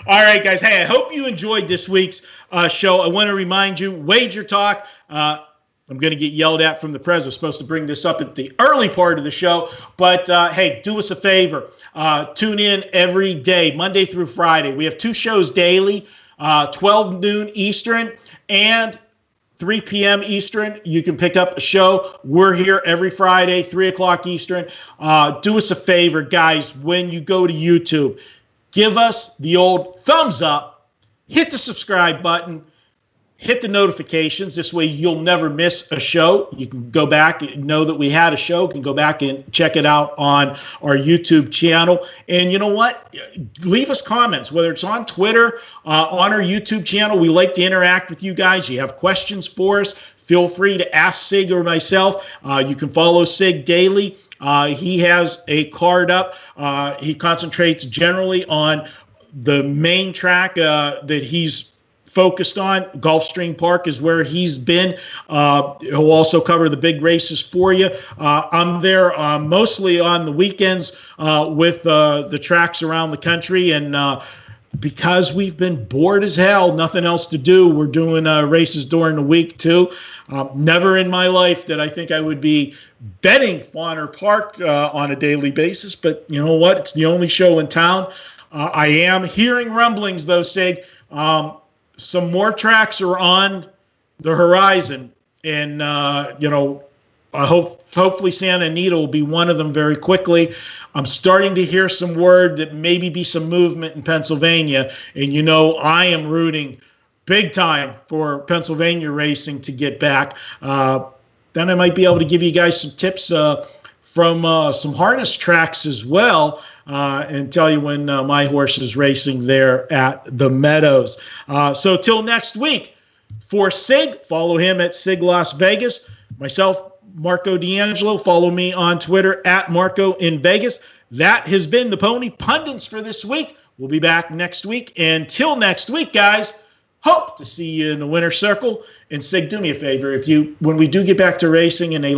All right, guys. Hey, I hope you enjoyed this week's show. I want to remind you, Wager Talk. I'm going to get yelled at from the press. I was supposed to bring this up at the early part of the show. But, hey, do us a favor. Tune in every day, Monday through Friday. We have 2 shows daily, 12 noon Eastern and 3 p.m. Eastern. You can pick up a show. We're here every Friday, 3 o'clock Eastern. Do us a favor, guys, when you go to YouTube. Give us the old thumbs up, hit the subscribe button, hit the notifications. This way you'll never miss a show. You can go back and know that we had a show. You can go back and check it out on our YouTube channel. And you know what? Leave us comments, whether it's on Twitter, on our YouTube channel. We like to interact with you guys. You have questions for us, feel free to ask Sig or myself. You can follow Sig daily. He has a card up. He concentrates generally on the main track that he's focused on. Gulfstream Park is where he's been. He'll also cover the big races for you. I'm there mostly on the weekends with the tracks around the country. And because we've been bored as hell, nothing else to do, we're doing races during the week too. Never in my life did I think I would be betting Fawner Park on a daily basis, but you know what? It's the only show in town. I am hearing rumblings, though, Sig. Some more tracks are on the horizon, and hopefully Santa Anita will be one of them very quickly. I'm starting to hear some word that maybe be some movement in Pennsylvania, and I am rooting big time for Pennsylvania racing to get back. Then I might be able to give you guys some tips from some harness tracks as well, and tell you when my horse is racing there at the Meadows. So till next week, for Sig, follow him at Sig Las Vegas. Myself, Marco D'Angelo, follow me on Twitter at Marco in Vegas. That has been the Pony Pundits for this week. We'll be back next week. Until next week, guys, hope to see you in the winner's circle. And Sig, do me a favor, when we do get back to racing in a